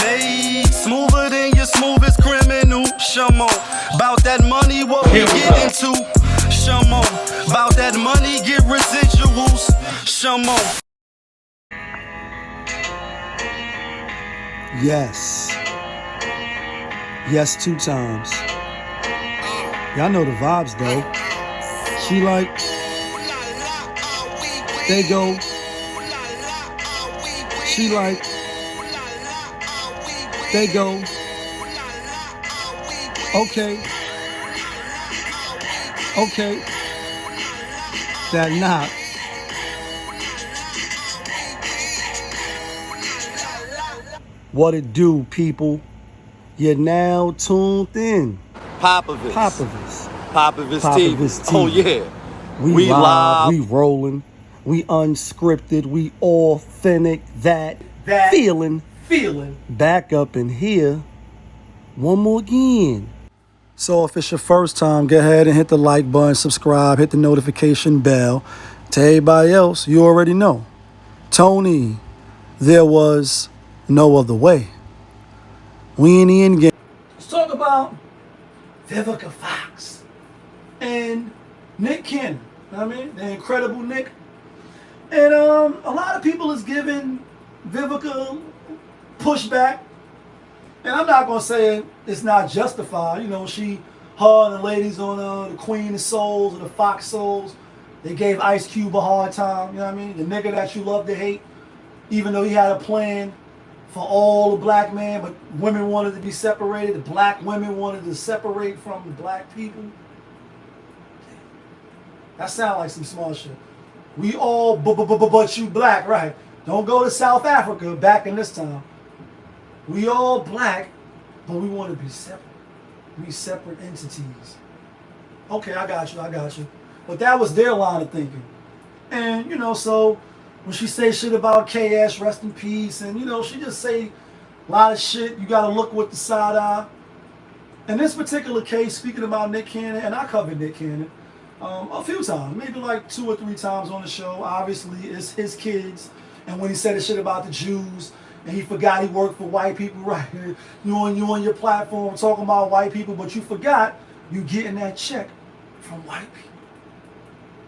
Made smoother than your smoothest criminal. Shamo, about that money, what we get into. Shamo, about that money, get residuals. Shamo. Yes. Yes, 2 times. Y'all know the vibes though. She like, they go. She like, they go. Okay. Okay. That knock. What it do, people? You're now tuned in. PopaVisT. PopaVisT. PopaVisT PopaVisT TV. Oh yeah. We live, we rolling, we unscripted, we authentic, that feeling back up in here one more again. So if it's your first time, go ahead and hit the like button, subscribe, hit the notification bell. To everybody else, you already know. Tony, there was no other way. We in the end game. Let's talk about FoX and Nick Cannon. You know what I mean? The incredible Nick. And a lot of people is giving Vivica pushback. And I'm not going to say it's not justified. You know, her and the ladies on the Queen of Souls or the Fox Souls, they gave Ice Cube a hard time. You know what I mean? The nigga that you love to hate, even though he had a plan for all the black men, but women wanted to be separated. The black women wanted to separate from the black people. That sounds like some smart shit. We all but you black, right? Don't go to South Africa back in this time. We all black, but we want to be separate. We separate entities. Okay, I got you. But that was their line of thinking. And, you know, so when she say shit about KS, rest in peace, and, you know, she just say a lot of shit, you got to look with the side eye. In this particular case, speaking about Nick Cannon, and I covered Nick Cannon a few times, maybe like 2 or 3 times on the show. Obviously, it's his kids. And when he said the shit about the Jews, and he forgot he worked for white people, right? You on your platform talking about white people, but you forgot you getting that check from white people.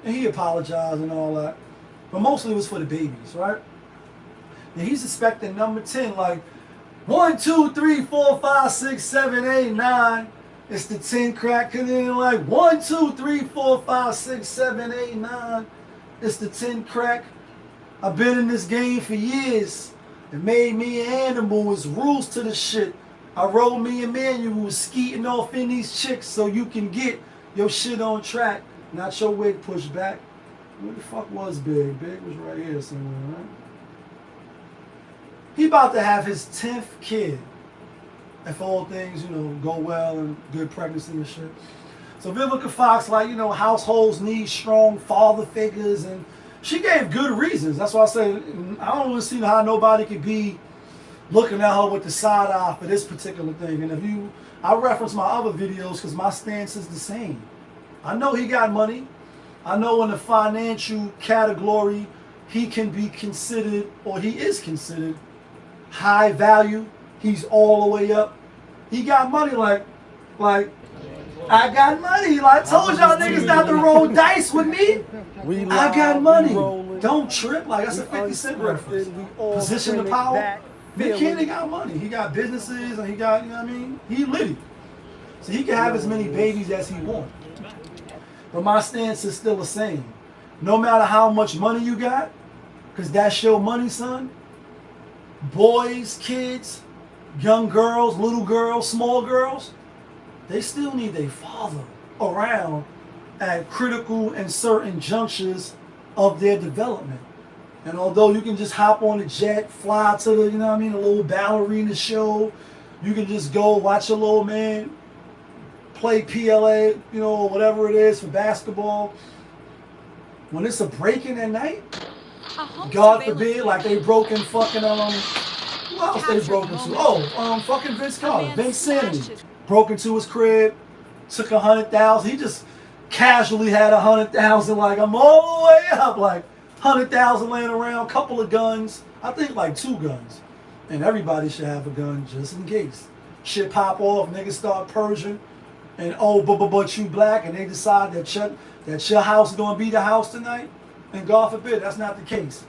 And he apologized and all that. But mostly it was for the babies, right? And he's expecting number 10, like 1, 2, 3, 4, 5, 6, 7, 8, 9. It's the 10 crack. And then like 1, 2, 3, 4, 5, 6, 7, 8, 9. It's the 10 crack. I've been in this game for years. It made me an animal. It's rules to the shit. I wrote me a manual skeeting off in these chicks so you can get your shit on track. Not your wig pushed back. Where the fuck was Big? Big was right here somewhere, right? He about to have his 10th kid. If all things, you know, go well and good pregnancy and shit. So Vivica Fox, like, you know, households need strong father figures, and she gave good reasons. That's why I say I don't really see how nobody could be looking at her with the side eye for this particular thing. And I reference my other videos because my stance is the same. I know he got money. I know in the financial category he can be considered, or he is considered, high value. He's all the way up. He got money like I got money. Like, I told y'all niggas not to roll dice with me. I got money. Don't trip. Like, that's a 50 Cent reference. Position of power. Nick Cannon got money. He got businesses and he got, you know what I mean? He litty. So he can have as many babies as he wants. But my stance is still the same. No matter how much money you got, because that's your money, son. Boys, kids, young girls, little girls, small girls, they still need their father around at critical and certain junctures of their development. And although you can just hop on a jet, fly to the, you know what I mean, a little ballerina show, you can just go watch a little man play PLA, you know, or whatever it is for basketball. When it's a break-in at night, God forbid, like they broke in fucking, who else they broke into? Fucking Vince Carter, Vince Sanity. Broke into his crib, took 100,000. He just casually had 100,000, like, I'm all the way up, like 100,000 laying around, couple of guns, I think like 2 guns. And everybody should have a gun just in case. Shit pop off, niggas start purging, and oh, but you black, and they decide that your house is gonna be the house tonight, and God forbid that's not the case.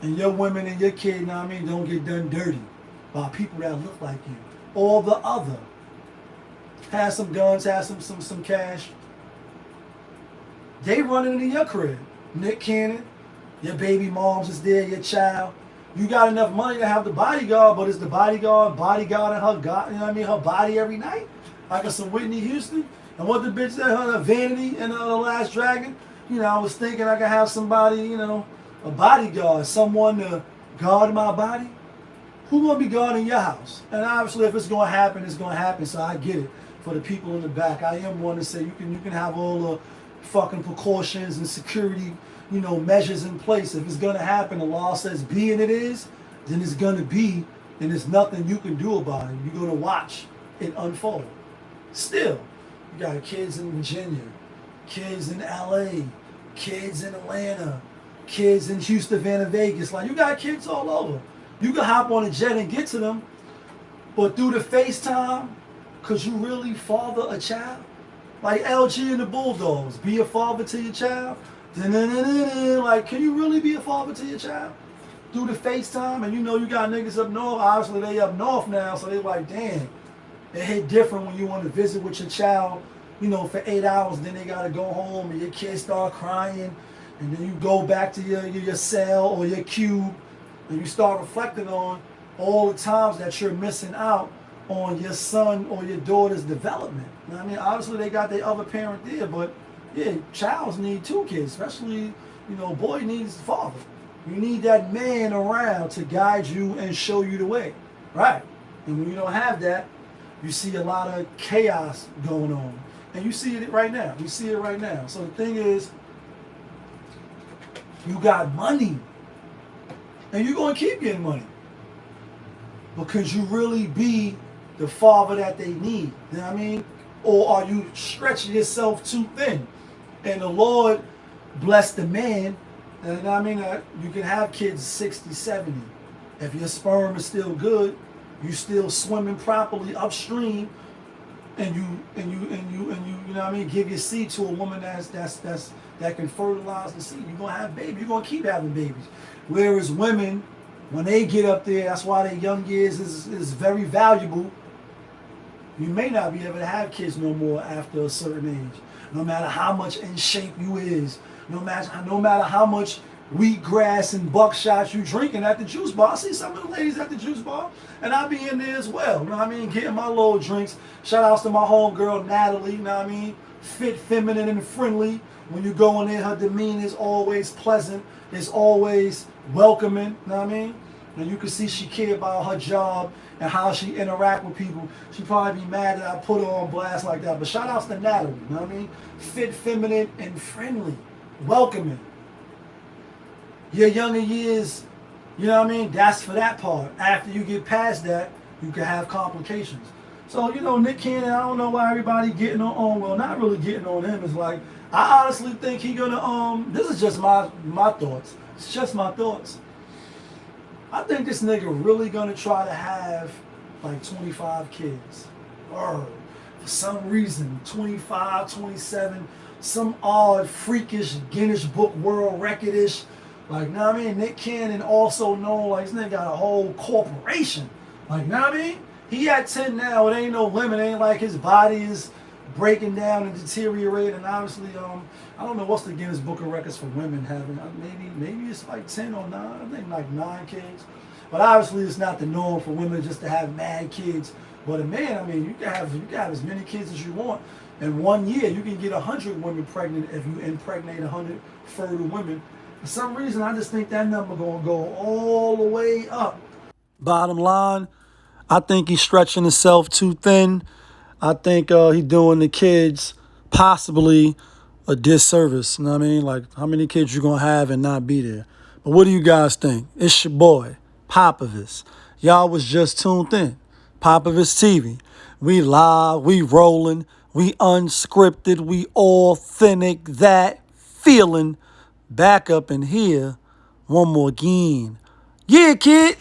And your women and your kid, you know what I mean, don't get done dirty by people that look like you. Or the other. Have some guns, have some cash. They running into your crib. Nick Cannon, your baby moms is there, your child. You got enough money to have the bodyguard, but is the bodyguarding her God, you know what I mean, her body every night? Like some Whitney Houston? And what the bitch said, her Vanity and The Last Dragon? You know, I was thinking I could have somebody, you know, a bodyguard, someone to guard my body. Who gonna be guarding your house? And obviously if it's gonna happen, it's gonna happen, so I get it. For the people in the back, I am one to say you can have all the fucking precautions and security, you know, measures in place. If it's gonna happen, the law says be and it is, then it's gonna be, and there's nothing you can do about it. You're gonna watch it unfold. Still, you got kids in Virginia, kids in LA, kids in Atlanta, kids in Houston, Savannah, Vegas. Like, you got kids all over. You can hop on a jet and get to them, but through the FaceTime, could you really father a child? Like LG and the Bulldogs, be a father to your child? Like, can you really be a father to your child? Through the FaceTime, and you know you got niggas up north, obviously they up north now, so they like, damn, it hit different when you want to visit with your child, you know, for 8 hours, then they gotta go home and your kids start crying, and then you go back to your cell or your cube, and you start reflecting on all the times that you're missing out on your son or your daughter's development. You know what I mean? Obviously they got their other parent there, but yeah, childs need two kids, especially, you know, boy needs father. You need that man around to guide you and show you the way, right? And when you don't have that, you see a lot of chaos going on. And you see it right now. You see it right now. So the thing is, you got money, and you're going to keep getting money. But could you really be the father that they need? You know what I mean? Or are you stretching yourself too thin? And the Lord bless the man. And you know what I mean? You can have kids 60, 70. If your sperm is still good, you still swimming properly upstream, and you know what I mean, give your seed to a woman that can fertilize the seed. You're gonna have babies. You're gonna keep having babies. Whereas women, when they get up there, that's why their young years is very valuable. You may not be able to have kids no more after a certain age. No matter how much in shape you is, no matter how much wheatgrass and buckshot you drinking at the juice bar. I see some of the ladies at the juice bar, and I be in there as well. You know what I mean? Getting my little drinks. Shout outs to my homegirl Natalie, you know what I mean? Fit, feminine, and friendly. When you go in there, her demeanor is always pleasant. It's always welcoming, you know what I mean? And you can see she care about her job and how she interact with people. She probably be mad that I put her on blast like that. But shout outs to Natalie, you know what I mean? Fit, feminine, and friendly. Welcoming. Your younger years, you know what I mean? That's for that part. After you get past that, you can have complications. So, you know, Nick Cannon, I don't know why everybody getting on, well, not really getting on him. It's like, I honestly think he gonna, this is just my thoughts. It's just my thoughts. I think this nigga really gonna try to have like 25 kids. Or for some reason, 25, 27, some odd, freakish Guinness Book World Record-ish. Like, know what I mean? Nick Cannon also known, like, this nigga got a whole corporation. Like, know what I mean? He at 10 now, it ain't no limit. It ain't like his body is breaking down and deteriorating. And obviously, I don't know what's the Guinness Book of Records for women having. Maybe it's like 10 or 9. I think like 9 kids. But obviously, it's not the norm for women just to have mad kids. But a man, I mean, you can have as many kids as you want. In 1 year, you can get 100 women pregnant if you impregnate 100 fertile women. For some reason, I just think that number gonna go all the way up. Bottom line, I think he's stretching himself too thin. I think he's doing the kids possibly a disservice. You know what I mean? Like, how many kids you gonna have and not be there? But what do you guys think? It's your boy, PopaVisT. Y'all was just tuned in. PopaVisT TV. We live, we rolling, we unscripted, we authentic, that feeling. Back up in here, one more again. Yeah, kid.